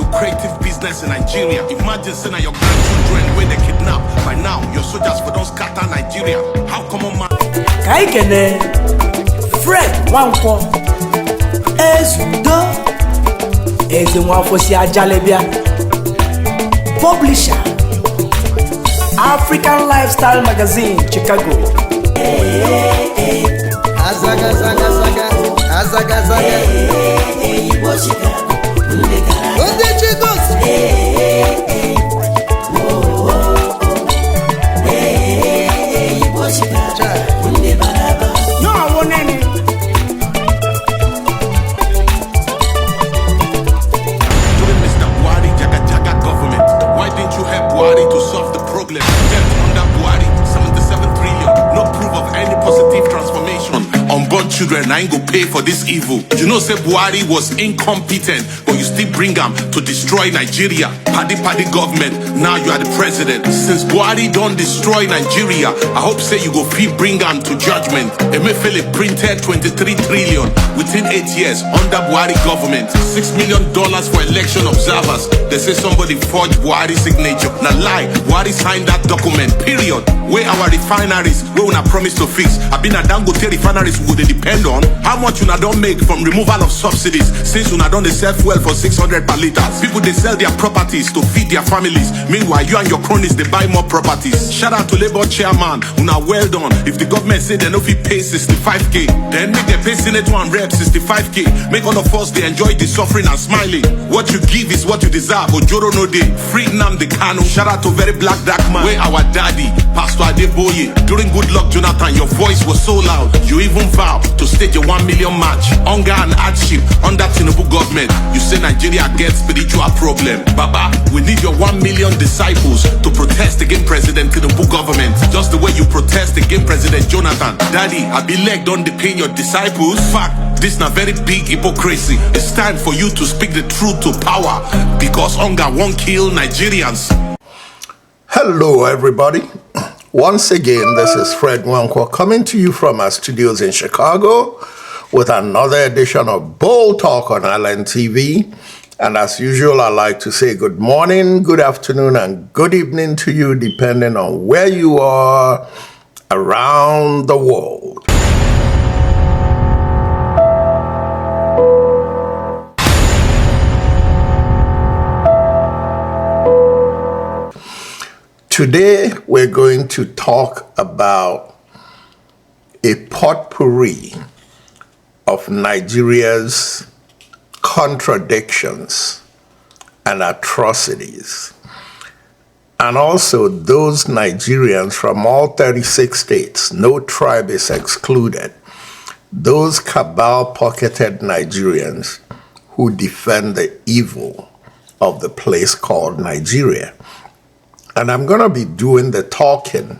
lucrative business in Nigeria. Imagine saying your grandchildren when they kidnap. By now, your soldiers for don't scatter Nigeria. How come on, man? Kaikene, Fred Wanko, Ezudo, Ezenwafosi Ajalebia, Publisher, African Lifestyle Magazine, Chicago. Azaga, zaga, zaga, azaga, zaga. Onde chicos? No, I want any. During Mr. Buhari Jaga government, why didn't you help Buhari to solve the problem? Debt under Buhari, 77 trillion. No proof of any positive transformation. Unborn children, I ain't go pay for this evil. You know, say Buhari was incompetent, but you still bring him to destroy Nigeria. Paddy government, now you are the president. Since Buhari don't destroy Nigeria, I hope say you go feel bring him to judgment. Emefiele printed 23 trillion within 8 years under Buhari government. $6 million for election observers. They say somebody forged Buhari's signature. Now lie, Buhari signed that document, period. Where our refineries, where una promise to fix. I been a Dangote refineries would they depend on how much una don't make from removal of subsidies. Since una don't they sell fuel for 600 per liter. People they sell their properties to feed their families. Meanwhile, you and your cronies they buy more properties. Shout out to Labour chairman, una well done. If the government say they no fit pay 65k, then make them pay Senator and Rep 65k. Make all of us they enjoy the suffering and smiling. What you give is what you deserve. Ojoro no day. Free Nnamdi Kanu. Shout out to very black dark man. Where our daddy, Pastor Adeboye. During Good Luck Jonathan, your voice was so loud. You even vow to stage a 1 million march. Hunger and hardship under Tinubu government. You say Nigeria gets spiritual problem. Baba, we need your 1 million disciples to protest against President Tinubu government. Just the way you protest against President Jonathan. Daddy, I be leg don't depend your disciples. Fact, this na very big hypocrisy. It's time for you to speak the truth to power. Because hunger won't kill Nigerians. Hello everybody. Once again, this is Fred Wanko coming to you from our studios in Chicago with another edition of Bold Talk on Island TV. And as usual, I like to say good morning, good afternoon, and good evening to you, depending on where you are around the world. Today, we're going to talk about a potpourri of Nigeria's contradictions and atrocities, and also those Nigerians from all 36 states, no tribe is excluded, those cabal-pocketed Nigerians who defend the evil of the place called Nigeria. And I'm going to be doing the talking.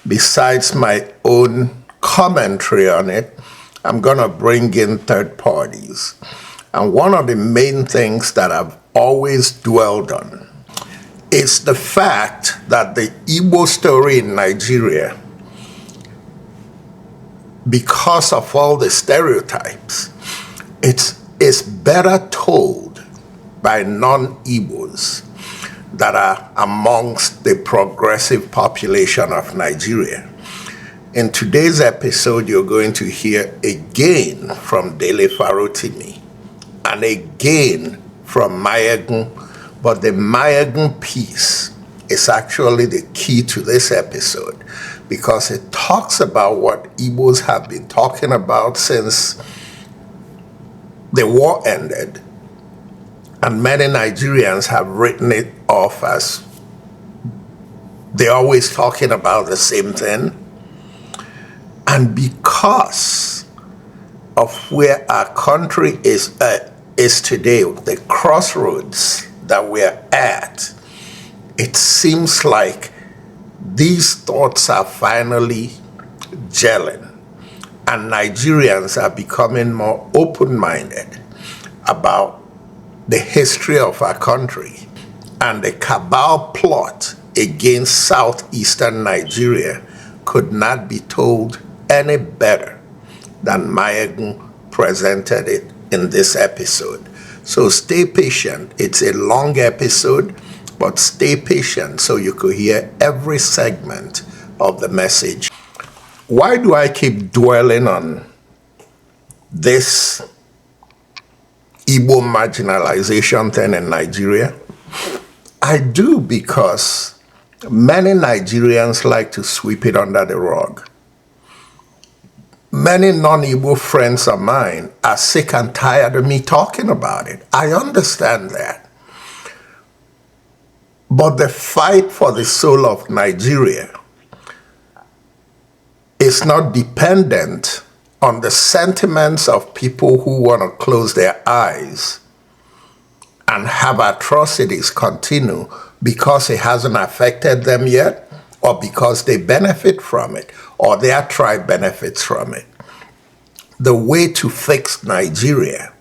Besides my own commentary on it, I'm going to bring in third parties. And one of the main things that I've always dwelled on is the fact that the Igbo story in Nigeria, because of all the stereotypes, it's better told by non-Igbos that are amongst the progressive population of Nigeria. In today's episode, you're going to hear again from Dele Farotimi and again from Maiyegun, but the Maiyegun piece is actually the key to this episode because it talks about what Igbos have been talking about since the war ended. And many Nigerians have written it off as they're always talking about the same thing. And because of where our country is today, the crossroads that we're at, it seems like these thoughts are finally gelling. And Nigerians are becoming more open-minded about the history of our country, and the cabal plot against southeastern Nigeria could not be told any better than Maiyegun presented it in this episode. So stay patient. It's a long episode, but stay patient so you could hear every segment of the message. Why do I keep dwelling on this Igbo marginalization thing in Nigeria? I do because many Nigerians like to sweep it under the rug. Many non-Igbo friends of mine are sick and tired of me talking about it. I understand that. But the fight for the soul of Nigeria is not dependent on the sentiments of people who want to close their eyes and have atrocities continue because it hasn't affected them yet, or because they benefit from it, or their tribe benefits from it. The way to fix Nigeria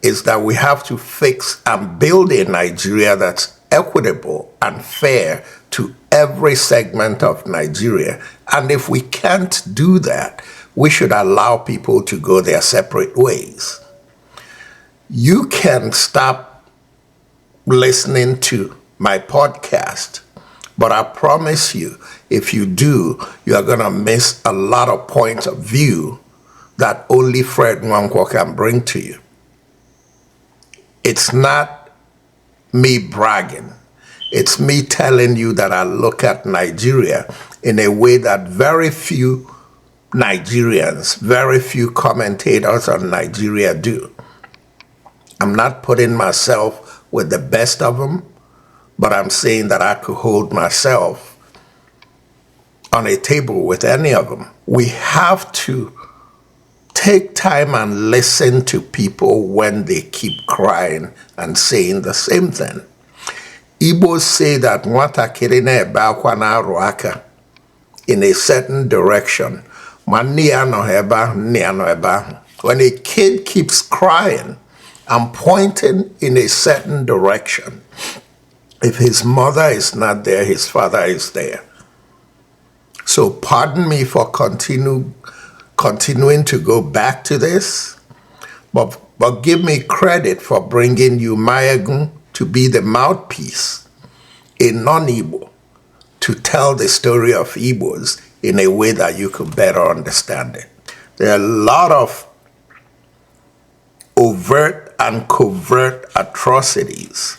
is that we have to fix and build a Nigeria that's equitable and fair to every segment of Nigeria. And if we can't do that, we should allow people to go their separate ways. You can stop listening to my podcast, but I promise you, if you do, you are going to miss a lot of points of view that only Fred Nwankwo can bring to you. It's not me bragging. It's me telling you that I look at Nigeria in a way that very few Nigerians, very few commentators on Nigeria do. I'm not putting myself with the best of them, but I'm saying that I could hold myself on a table with any of them. We have to take time and listen to people when they keep crying and saying the same thing. Igbos say that nwatakịrị na-ebe akwa na-arụ aka in a certain direction. When a kid keeps crying and pointing in a certain direction, if his mother is not there, his father is there. So pardon me for continuing to go back to this, but give me credit for bringing you Maiyegun to be the mouthpiece, a non-Igbo, to tell the story of Igbos in a way that you could better understand it. There are a lot of overt and covert atrocities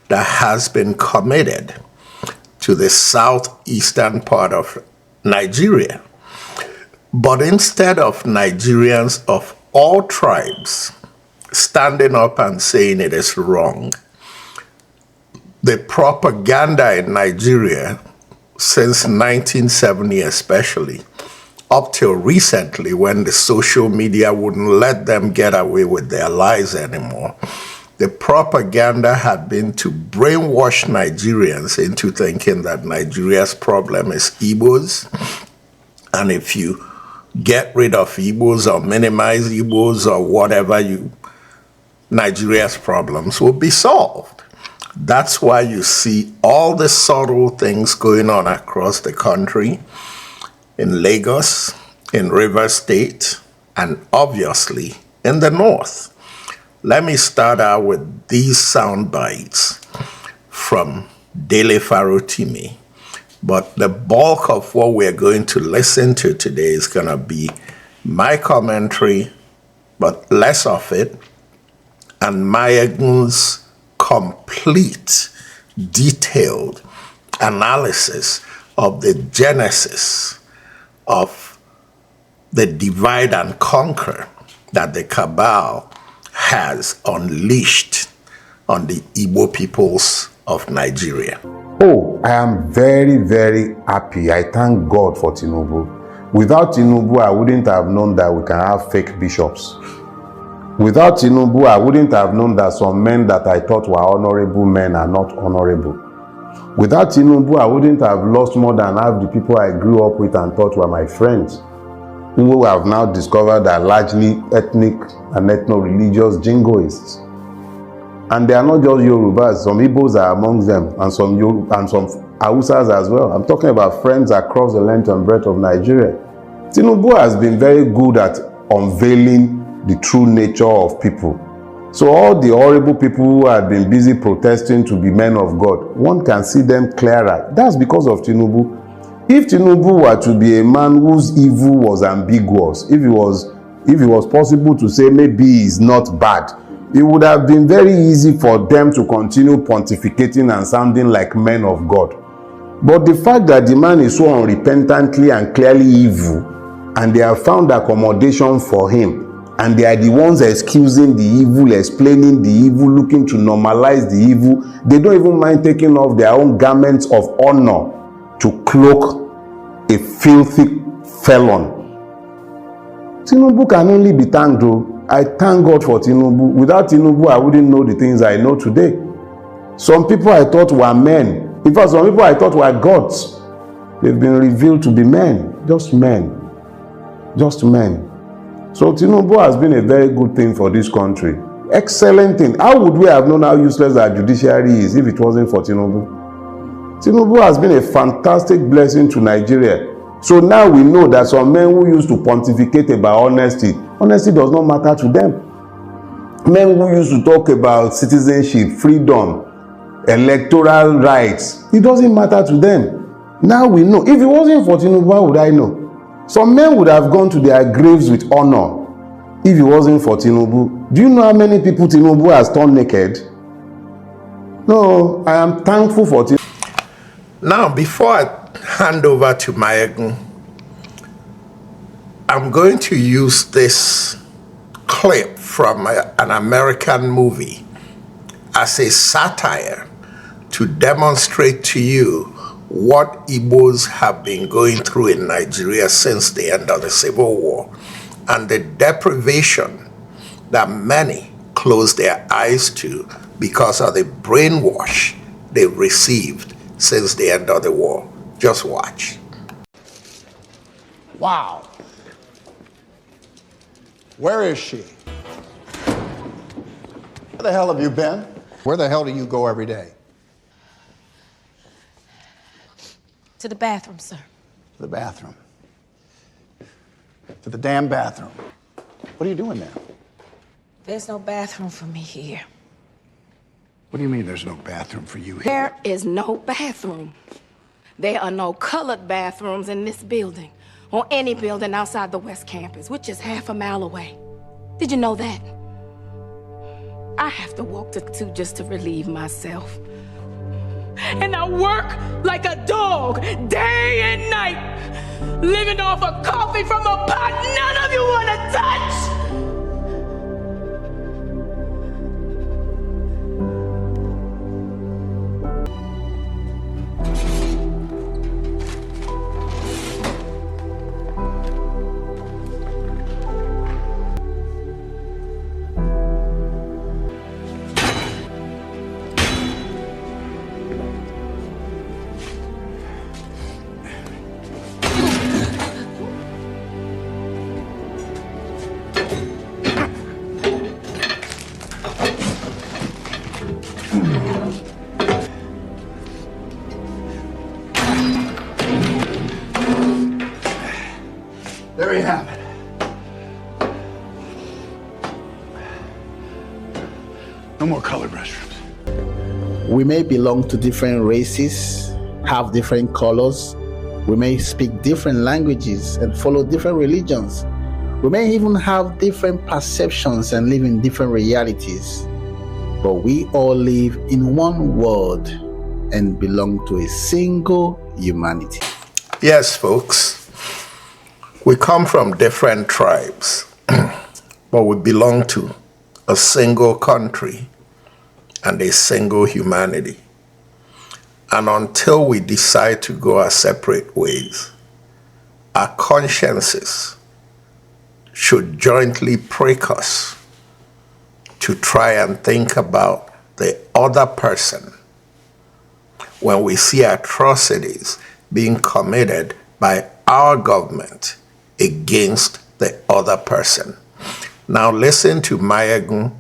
that has been committed to the southeastern part of Nigeria. But instead of Nigerians of all tribes standing up and saying it is wrong, the propaganda in Nigeria since 1970 especially, up till recently when the social media wouldn't let them get away with their lies anymore, the propaganda had been to brainwash Nigerians into thinking that Nigeria's problem is Igbos, and if you get rid of Igbos or minimize Igbos or whatever, Nigeria's problems will be solved. That's why you see all the subtle things going on across the country, in Lagos, in Rivers State, and obviously in the North. Let me start out with these sound bites from Daily Farotimi. But the bulk of what we're going to listen to today is going to be my commentary, but less of it, and Maiyegun's complete, detailed analysis of the genesis of the divide and conquer that the cabal has unleashed on the Igbo peoples of Nigeria. Oh, I am very, very happy. I thank God for Tinubu. Without Tinubu, I wouldn't have known that we can have fake bishops. Without Tinubu, I wouldn't have known that some men that I thought were honorable men are not honorable. Without Tinubu, I wouldn't have lost more than half the people I grew up with and thought were my friends, who have now discovered are largely ethnic and ethno-religious jingoists. And they are not just Yorubas, some Igbos are among them, and some Hausas as well. I'm talking about friends across the length and breadth of Nigeria. Tinubu has been very good at unveiling the true nature of people. So all the horrible people who had been busy protesting to be men of God, one can see them clearer. That's because of Tinubu. If Tinubu were to be a man whose evil was ambiguous, if it was possible to say maybe he's not bad, it would have been very easy for them to continue pontificating and sounding like men of God. But the fact that the man is so unrepentantly and clearly evil, and they have found accommodation for him, and they are the ones excusing the evil, explaining the evil, looking to normalize the evil, they don't even mind taking off their own garments of honor to cloak a filthy felon. Tinubu can only be thanked though. I thank God for Tinubu. Without Tinubu, I wouldn't know the things I know today. Some people I thought were men. In fact, some people I thought were gods. They've been revealed to be men. Just men. Just men. So Tinubu has been a very good thing for this country. Excellent thing. How would we have known how useless our judiciary is if it wasn't for Tinubu? Tinubu has been a fantastic blessing to Nigeria. So now we know that some men who used to pontificate about honesty does not matter to them. Men who used to talk about citizenship, freedom, electoral rights, it doesn't matter to them. Now we know. If it wasn't for Tinubu, how would I know? Some men would have gone to their graves with honor if it wasn't for Tinubu. Do you know how many people Tinubu has turned naked? No, I am thankful for Tinubu. Now, before I hand over to Maiyegun, I'm going to use this clip from an American movie as a satire to demonstrate to you what Igbos have been going through in Nigeria since the end of the Civil War and the deprivation that many close their eyes to because of the brainwash they received since the end of the war. Just watch. Wow. Where is she? Where the hell have you been? Where the hell do you go every day? To the bathroom, sir. To the bathroom. To the damn bathroom. What are you doing there? There's no bathroom for me here. What do you mean there's no bathroom for you here? There is no bathroom. There are no colored bathrooms in this building or any building outside the West Campus, which is half a mile away. Did you know that? I have to walk to two just to relieve myself. And I work like a dog day and night, living off of coffee from a pot none of you want to touch. There you have it. No more colored restrooms. We may belong to different races, have different colors. We may speak different languages and follow different religions. We may even have different perceptions and live in different realities. But we all live in one world and belong to a single humanity. Yes, folks. We come from different tribes, but we belong to a single country and a single humanity. And until we decide to go our separate ways, our consciences should jointly prick us to try and think about the other person when we see atrocities being committed by our government against the other person. Now listen to Maiyegun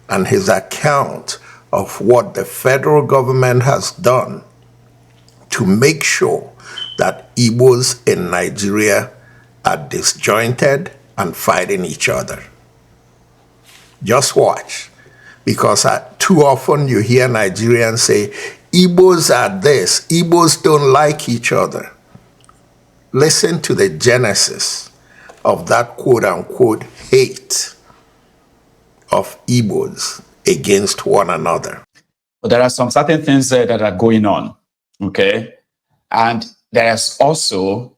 and his account of what the federal government has done to make sure that Igbos in Nigeria are disjointed and fighting each other. Just watch. because too often you hear Nigerians say, Igbos are this, Igbos don't like each other. Listen to the genesis of that quote-unquote hate of Igbos against one another. But there are some certain things that are going on, okay? And there's also,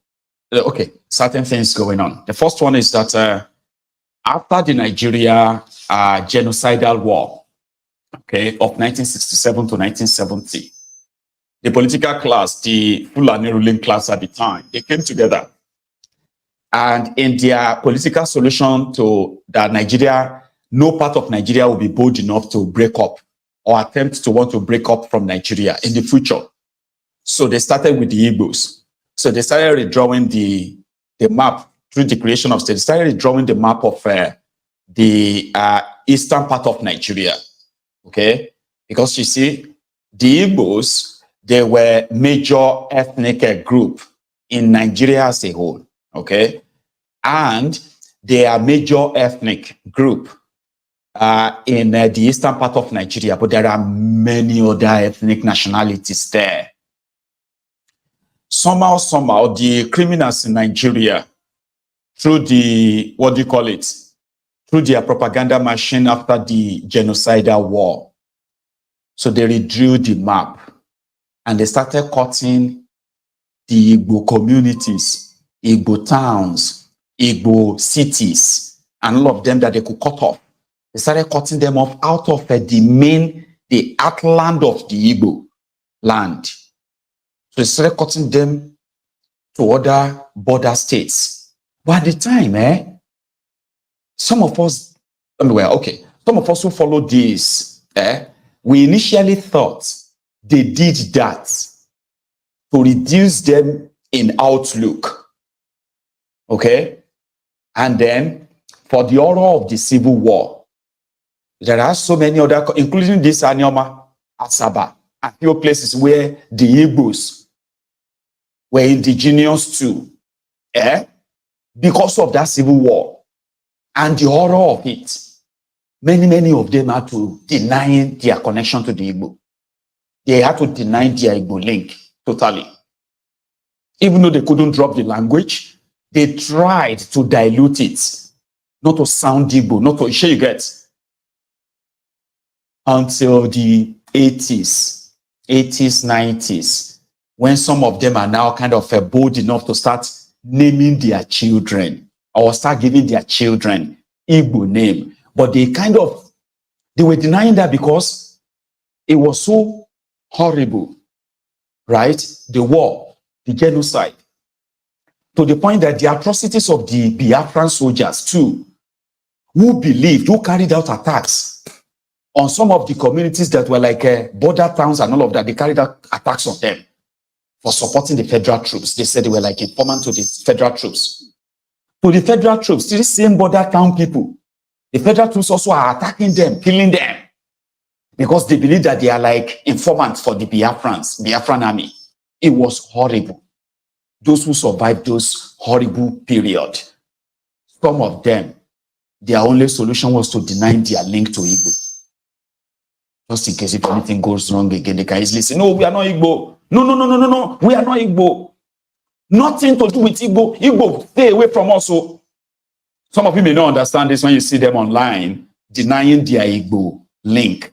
certain things going on. The first one is that after the Nigeria genocidal war, okay, of 1967 to 1970, the political class, the Fulani ruling class at the time, they came together. And in their political solution to that Nigeria, no part of Nigeria will be bold enough to break up or attempt to want to break up from Nigeria in the future. So they started with the Igbos. So they started redrawing the map through the creation of state. They started redrawing the map of the eastern part of Nigeria, okay? Because you see, the Igbos, they were major ethnic group in Nigeria as a whole, okay? And they are major ethnic group in the eastern part of Nigeria, but there are many other ethnic nationalities there. Somehow, the criminals in Nigeria, through the, through their propaganda machine after the genocidal war, so they redrew the map and they started cutting the Igbo communities, Igbo towns, Igbo cities, and all of them that they could cut off. They started cutting them off out of the heartland of the Igbo land. So they started cutting them to other border states. But at the time, some of us who followed this, we initially thought they did that to reduce them in outlook. Okay? And then, for the horror of the civil war, there are so many other, including this Anyoma, Asaba, and few places where the Igbos were indigenous to, because of that civil war and the horror of it. Many of them had to deny their connection to the Igbo. They had to deny their Igbo link totally. Even though they couldn't drop the language, they tried to dilute it, not to sound Igbo, not to share you get. Until the 80s, 90s, when some of them are now kind of bold enough to start naming their children or start giving their children Igbo name. But they were denying that because it was so horrible, right? The war, the genocide, to the point that the atrocities of the Biafran soldiers too, who carried out attacks on some of the communities that were like border towns and all of that. They carried out attacks on them for supporting the federal troops. They said they were like informant to the federal troops. To the federal troops, to the same border town people, the federal troops also are attacking them, killing them, because they believe that they are like informants for the Biafran army. It was horrible. Those who survived those horrible period, some of them, their only solution was to deny their link to Igbo. Just in case if anything goes wrong again, they can easily say, no, we are not Igbo. No, we are not Igbo. Nothing to do with Igbo. Igbo, stay away from us. So some of you may not understand this when you see them online denying their Igbo link.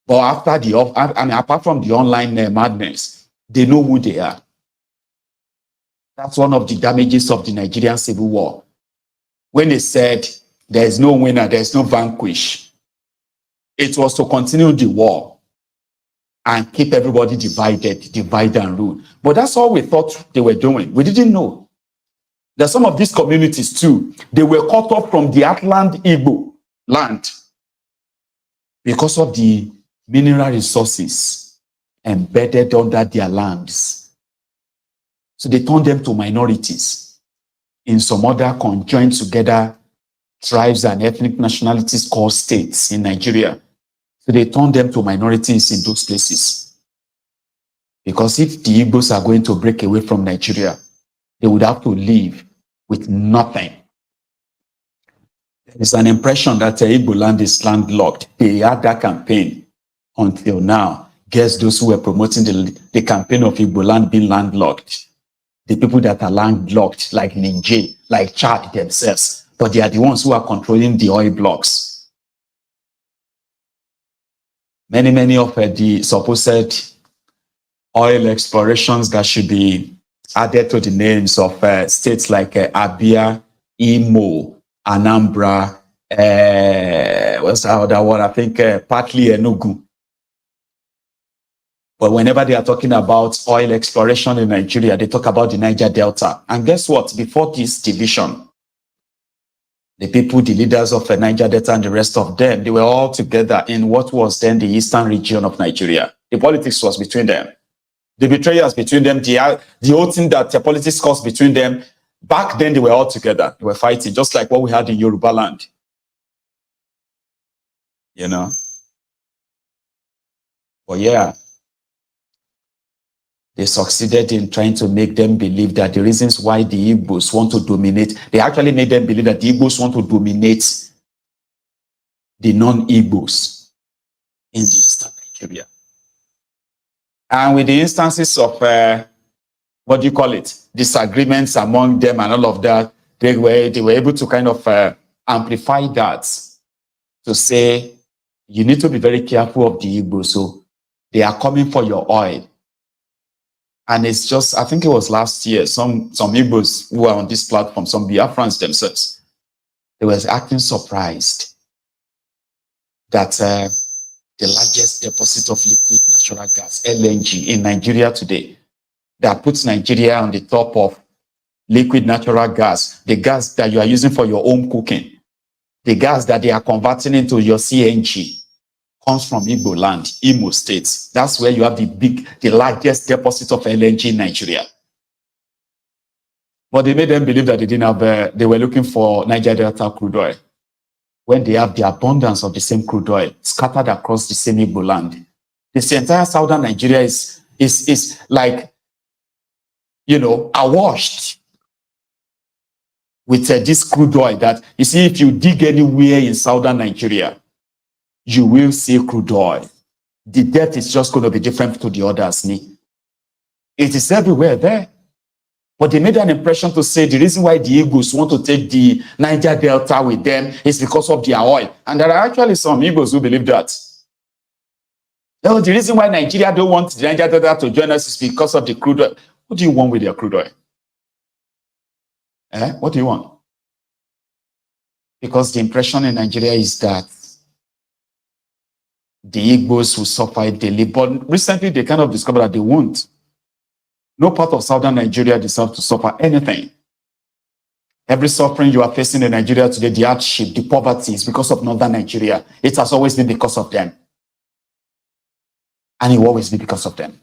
But apart from the online madness, they know who they are. That's one of the damages of the Nigerian civil war. When they said there is no winner, there is no vanquish, it was to continue the war and keep everybody divide and rule. But that's all we thought they were doing. We didn't know that some of these communities too, they were cut off from the Atlant Igbo land because of the mineral resources embedded under their lands. So they turned them to minorities in some other conjoined together tribes and ethnic nationalities called states in Nigeria. So they turned them to minorities in those places. Because if the Igbos are going to break away from Nigeria, they would have to live with nothing. It's an impression that Igbo land is landlocked. They had that campaign until now. Guess those who were promoting the campaign of Igbo land being landlocked? The people that are landlocked, like Niger, like Chad themselves. But they are the ones who are controlling the oil blocks. Many of the supposed oil explorations that should be added to the names of states like Abia, Imo, Anambra, what's the other one? I think partly Enugu. But whenever they are talking about oil exploration in Nigeria, they talk about the Niger Delta. And guess what? Before this division, the people, the leaders of the Niger Delta and the rest of them, they were all together in what was then the eastern region of Nigeria. The politics was between them. The betrayals between them, the whole thing that the politics caused between them, back then they were all together. They were fighting, just like what we had in Yoruba land. You know? But yeah, they succeeded in trying to make them believe that the reasons why the Igbos want to dominate, they actually made them believe that the Igbos want to dominate the non-Igbos in the eastern Nigeria. And with the instances of, what do you call it, disagreements among them and all of that, they were able to kind of amplify that to say, you need to be very careful of the Igbos. So they are coming for your oil. And it's just, I think it was last year, some Igbos who are on this platform, some Biafrans themselves, they were acting surprised that the largest deposit of liquid natural gas, LNG, in Nigeria today, that puts Nigeria on the top of liquid natural gas, the gas that you are using for your own cooking, the gas that they are converting into your CNG, comes from Igbo land, Imo State. That's where you have the largest deposit of LNG in Nigeria. But they made them believe that they didn't have, they were looking for Niger Delta crude oil, when they have the abundance of the same crude oil scattered across the same Igbo land. This entire southern Nigeria is like, you know, awashed with this crude oil that, you see, if you dig anywhere in southern Nigeria, you will see crude oil. The depth is just going to be different to the others. It is everywhere there. But they made an impression to say the reason why the Igbos want to take the Niger Delta with them is because of their oil. And there are actually some Igbos who believe that. No, the reason why Nigeria don't want the Niger Delta to join us is because of the crude oil. What do you want with their crude oil? What do you want? Because the impression in Nigeria is that the Igbos will suffer daily. But recently they kind of discovered that they won't. No part of southern Nigeria deserves to suffer anything. Every suffering you are facing in Nigeria today, the hardship, the poverty, is because of northern Nigeria. It has always been because of them. And it will always be because of them.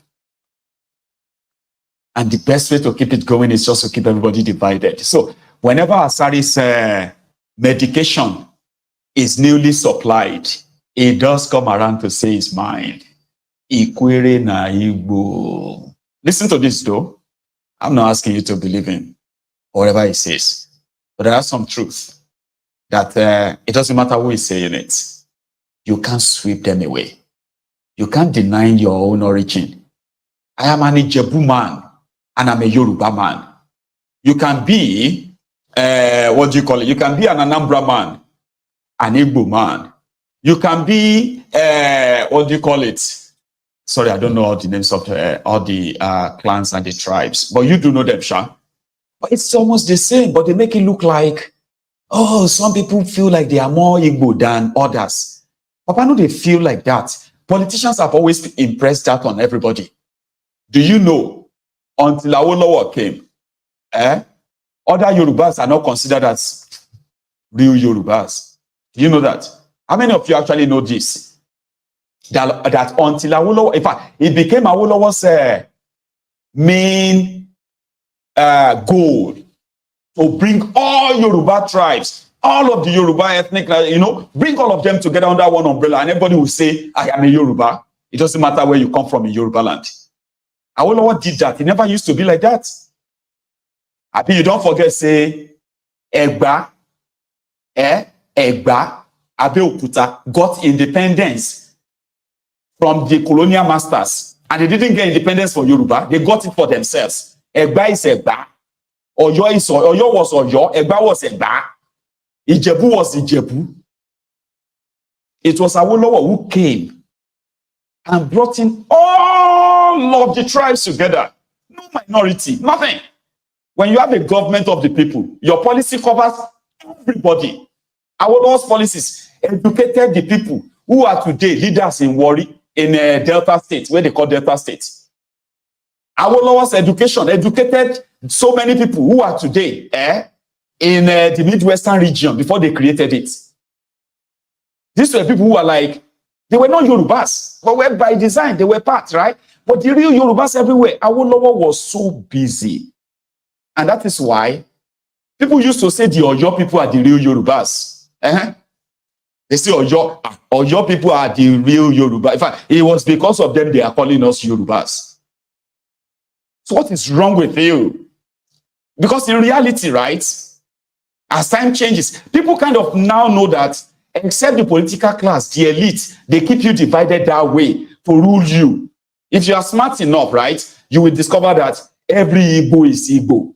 And the best way to keep it going is just to keep everybody divided. So whenever Asari's medication is newly supplied, it does come around to say his mind. Ikwere na Igbo. Listen to this though. I'm not asking you to believe in whatever he says. But there are some truth that it doesn't matter who is saying it. You can't sweep them away. You can't deny your own origin. I am an Ijebu man and I'm a Yoruba man. You can be, what do you call it? You can be an Anambra man, an Igbo man. You can be, what do you call it? Sorry, I don't know all the names of all the clans and the tribes, but you do know them, Sha. But it's almost the same, but they make it look like, oh, some people feel like they are more Igbo than others. Papa, no, they feel like that. Politicians have always impressed that on everybody. Do you know, until Awolowo came, other Yorubas are not considered as real Yorubas. Do you know that? How many of you actually know this? That until Awolowo, in fact, it became Awolowo's main goal to bring all Yoruba tribes, all of the Yoruba ethnic, bring all of them together under one umbrella, and everybody will say, I am a Yoruba. It doesn't matter where you come from in Yoruba land. Awolowo did that. It never used to be like that. I think you don't forget, say, Egba, Egba, Abeokuta got independence from the colonial masters, and they didn't get independence for Yoruba. They got it for themselves. Egba is Egba. Oyo was Oyo. Egba was Egba. Ijebu was Ijebu. It was Awolowo who came and brought in all of the tribes together. No minority, nothing. When you have a government of the people, your policy covers everybody. Awolowo's policies educated the people who are today leaders in Warri, in Delta State, where they call Delta State. Awolowo's education educated so many people who are today in the Midwestern region before they created it. These were people who were like, they were not Yorubas, but were by design, they were part, right? But the real Yorubas everywhere, Awolowo was so busy. And that is why people used to say the Oyo people are the real Yorubas. They say Oyo people are the real Yoruba. In fact, it was because of them they are calling us Yorubas. So what is wrong with you? Because in reality, right, as time changes, people kind of now know that except the political class, the elite, they keep you divided that way to rule you. If you are smart enough, right, you will discover that every Igbo is Igbo.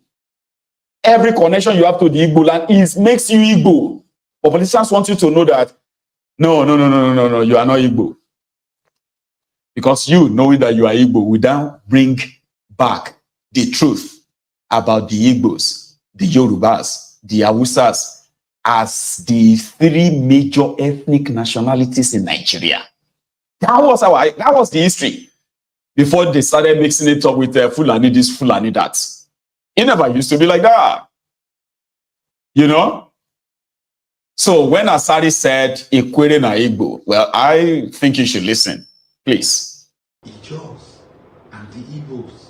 Every connection you have to the Igbo land makes you Igbo. But politicians want you to know that, no, you are not Igbo. Because you, knowing that you are Igbo, will now bring back the truth about the Igbos, the Yorubas, the Hausas, as the three major ethnic nationalities in Nigeria. That was the history before they started mixing it up with Fulani this, Fulani that. It never used to be like that. You know? So when Asari said Ikwere na Igbo, well, I think you should listen. Please. The Igbos and the Igbos,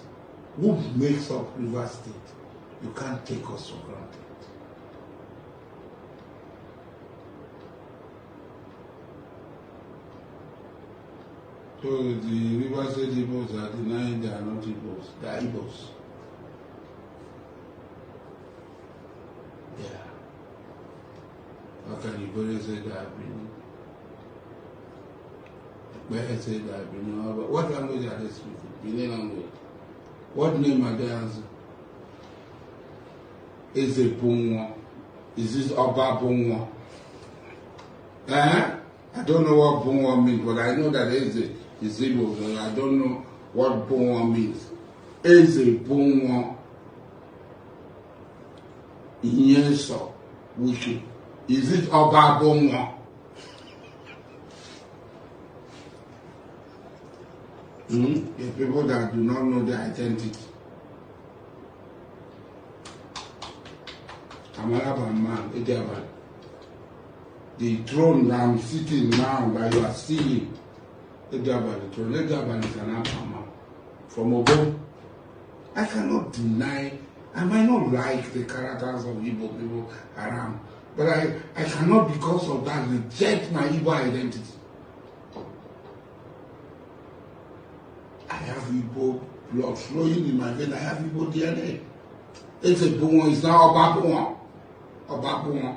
who makes up River State, you can't take us for granted. So the River State Igbos are denying they are not Igbos. They are Igbos. Yeah. How can you say they are Benin? Where say they are Benin? What language are they speaking? Benin language. What name are they answering? Is it Bunwa? Is this Oba Bunwa? I don't know what Bunwa means, but I know that is a Igbo. I don't know what Bunwa means. Is it Bunwa? Yes, wiki. Is it Oba Bunwa? The people that do not know their identity. The throne that I'm sitting now, that you are seeing, the throne, is an Apama from Obo. I cannot deny, I might not like the characters of Igbo people around, but I cannot, because of that, reject my Igbo identity. I have Igbo blood flowing in my vein, I have Igbo DNA. It's a Bunwa, it's not Oba Bunwa.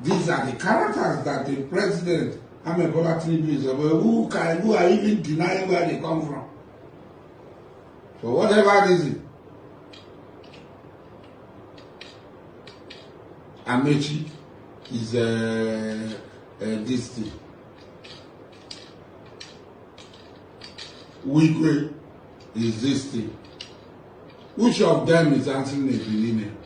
These are the characters that the president, Bola Tinubu, is about, who are even denying where they come from. For whatever reason, Amechi is this thing. Wigwe is this thing. Which of them is answering a Benin?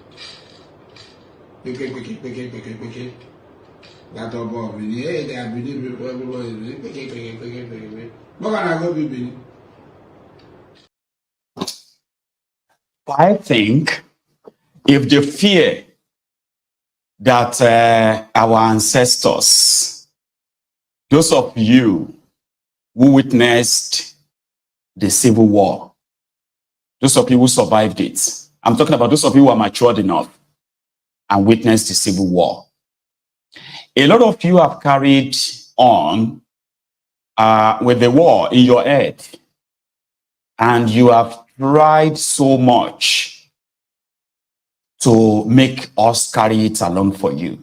That above me, hey, they are Benin people, everybody. What can I go be Benin? I think if the fear that our ancestors, those of you who witnessed the Civil War, those of you who survived it, I'm talking about those of you who are matured enough and witnessed the Civil War. A lot of you have carried on with the war in your head, and you have tried so much to make us carry it along for you.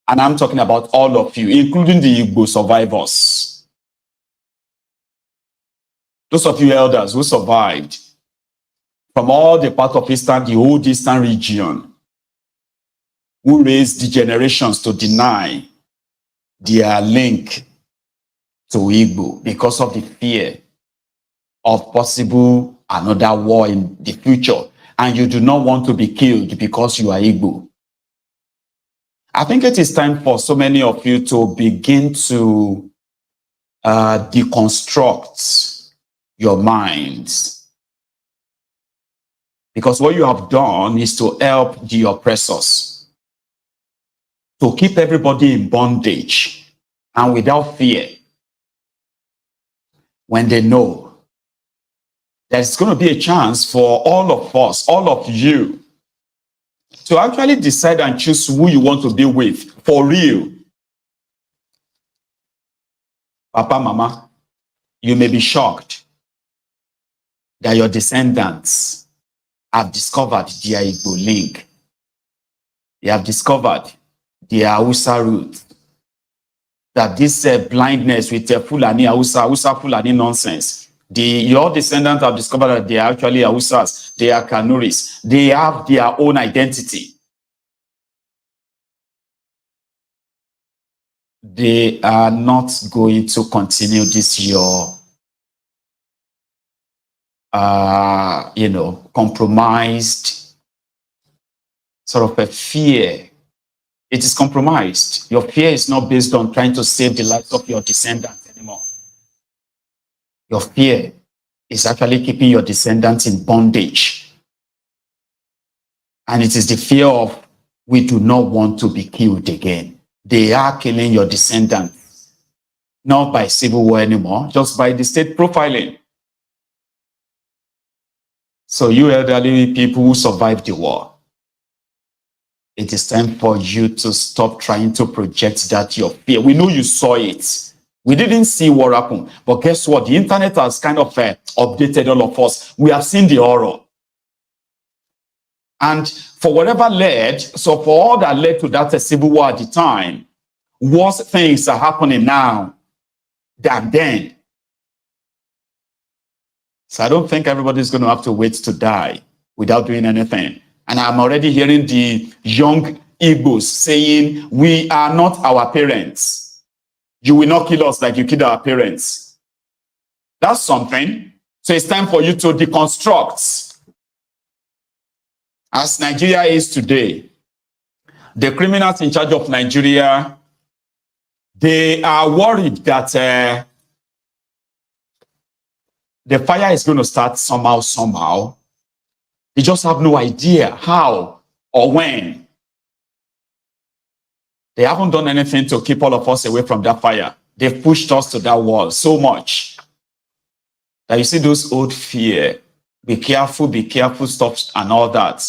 And I'm talking about all of you, including the Igbo survivors. Those of you elders who survived from all the part of the old Eastern region, who raised the generations to deny their link to Igbo because of the fear of possible another war in the future, and you do not want to be killed because you are Igbo. I think it is time for so many of you to begin to deconstruct your minds. Because what you have done is to help the oppressors, to keep everybody in bondage and without fear, when they know there's going to be a chance for all of us, all of you, to actually decide and choose who you want to be with, for real. Papa, Mama, you may be shocked that your descendants have discovered their Igbo link. They have discovered their Hausa root. That this blindness with Fulani, Hausa Fulani nonsense, your descendants have discovered that they are actually Hausas, they are Kanuris, they have their own identity. They are not going to continue this your compromised sort of a fear. It is compromised. Your fear is not based on trying to save the lives of your descendants anymore. Your fear is actually keeping your descendants in bondage. And it is the fear of, we do not want to be killed again. They are killing your descendants, not by civil war anymore, just by the state profiling. So you elderly people who survived the war, it is time for you to stop trying to project that your fear. We know you saw it. We didn't see what happened. But guess what? The internet has kind of updated all of us. We have seen the horror. And for whatever for all that led to that civil war at the time, worse things are happening now than then. So I don't think everybody's going to have to wait to die without doing anything. And I'm already hearing the young Igbos saying, we are not our parents. You will not kill us like you killed our parents. That's something. So it's time for you to deconstruct. As Nigeria is today, the criminals in charge of Nigeria, they are worried that the fire is going to start somehow. They just have no idea how or when. They haven't done anything to keep all of us away from that fire. They've pushed us to that wall so much that you see those old fear, be careful stuff and all that.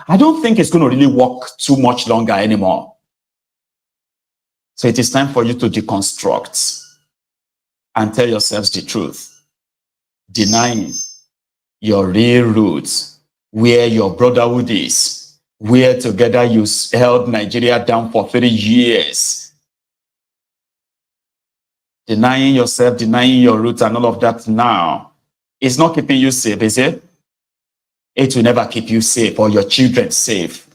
I don't think it's going to really work too much longer anymore. So it is time for you to deconstruct and tell yourselves the truth. Denying your real roots, where your brotherhood is, where together you held Nigeria down for 30 years. Denying yourself, denying your roots and all of that now, it's not keeping you safe, is it? It will never keep you safe or your children safe.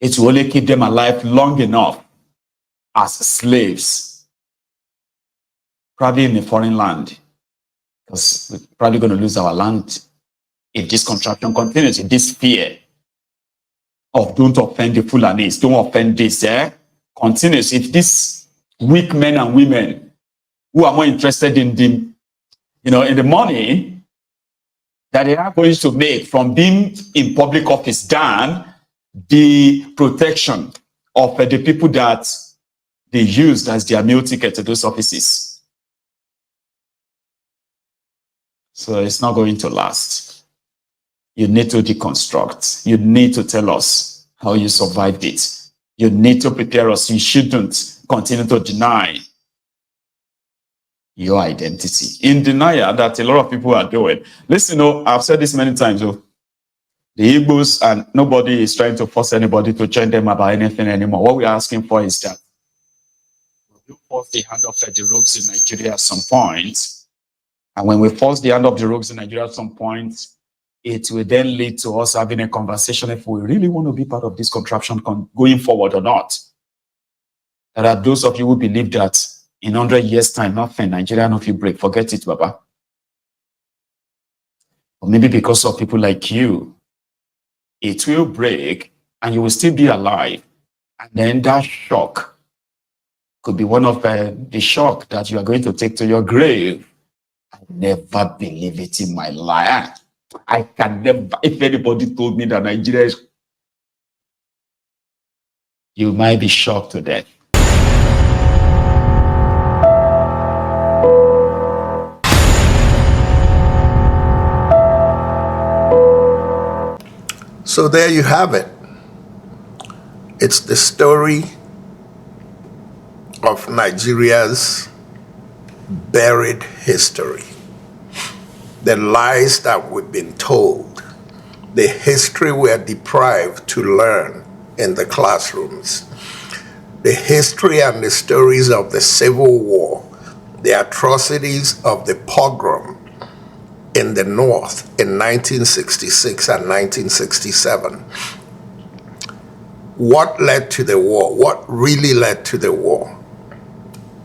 It will only keep them alive long enough as slaves, probably in a foreign land, because we're probably going to lose our land if this contraction continues, if this fear of don't offend the Fulanis, don't offend this, continues. If these weak men and women who are more interested in the, in the money that they are going to make from being in public office than the protection of the people that they used as their meal ticket to those offices. So it's not going to last. You need to deconstruct. You need to tell us how you survived it. You need to prepare us. You shouldn't continue to deny your identity. In denial that a lot of people are doing. Listen, I've said this many times. The Igbos, and nobody is trying to force anybody to join them about anything anymore. What we're asking for is that we force the hand of the rogues in Nigeria at some point. And when we force the hand of the rogues in Nigeria at some point, it will then lead to us having a conversation if we really want to be part of this contraption going forward or not. There are those of you who believe that in 100 years' time, nothing, Nigeria not will break. Forget it, Baba. Or maybe because of people like you, it will break and you will still be alive. And then that shock could be one of the shock that you are going to take to your grave. I never believe it in my life. I can never, if anybody told me that Nigeria is, you might be shocked to death. So there you have it. It's the story of Nigeria's buried history. The lies that we've been told, the history we are deprived to learn in the classrooms, the history and the stories of the Civil War, the atrocities of the pogrom in the North in 1966 and 1967. What led to the war? What really led to the war?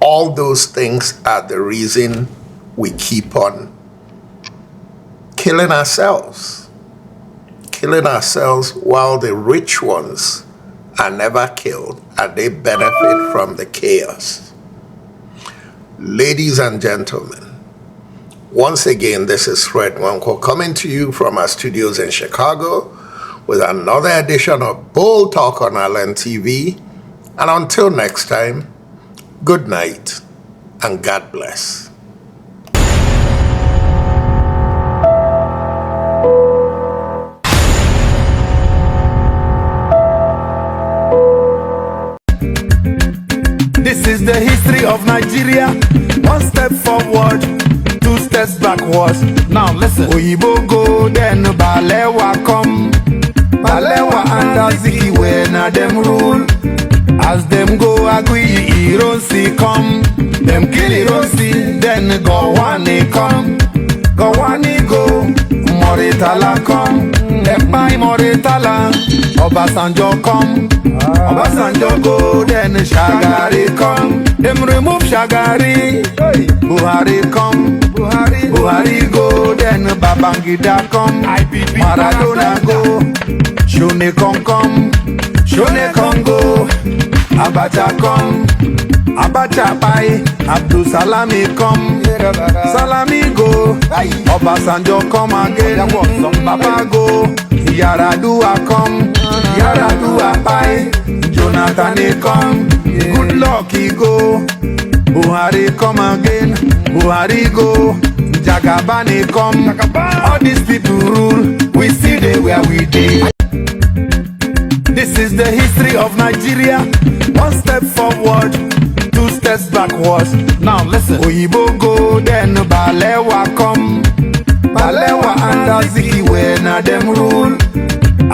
All those things are the reason we keep on killing ourselves while the rich ones are never killed and they benefit from the chaos. Ladies and gentlemen, once again, this is Fred Wanko coming to you from our studios in Chicago with another edition of Bold Talk on Island TV. And until next time, good night and God bless. This is the history of Nigeria. One step forward, two steps backwards. Now listen. Oyibo go, then Balewa come. Balewa and Azikiwe na dem rule. As them go agree, Ironsi come. Them kill Ironsi, then Gowani come. Gowani go, Moritala come. Them buy Moritala, Obasanjo come. Obasanjo go, then Shagari come. Them remove Shagari, Buhari come. Buhari go, then Babangida come. Maradona go, Shone come. Shone Congo, Abacha come. Abacha buy, Abdul Salami come. Salami go, Obasanjo come again. Baba go, Yaradua come. Yaradua buy, Jonathan come. Good luck he go. Buhari come again. Buhari go. Jagabani come. All these people rule. We see they where we did. This is the history of Nigeria. One step forward, two steps backwards. Now listen. Oyibo go, then Balewa come. Balewa and Azikiwe na dem rule.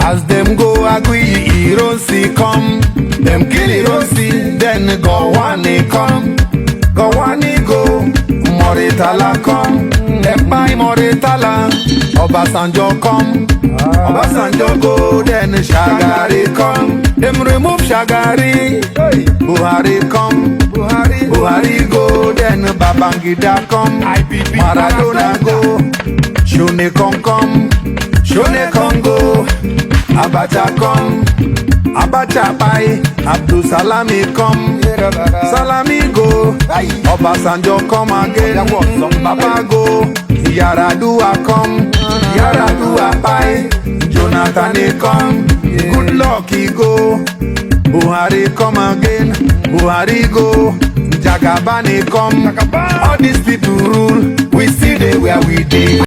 As them go agree, Ironsi come. Them kill Ironsi, then Gowani come. Gowani go, Moritala come. Them buy Moritala, Obasanjo come. Obasanjo go, then Shagari come. Them remove Shagari, Buhari come. Buhari go, then Babangida come. Maradona go, Shone come. Shone Congo, Abacha come. Abacha buy, Abdul Salami come. Salami go, Obasanjo come again. Baba go, Yaradua come. Yaradua buy, Jonathan come. Good luck he go. Buhari come again. Buhari go. Jagabani come. All these people rule. We see they where we did.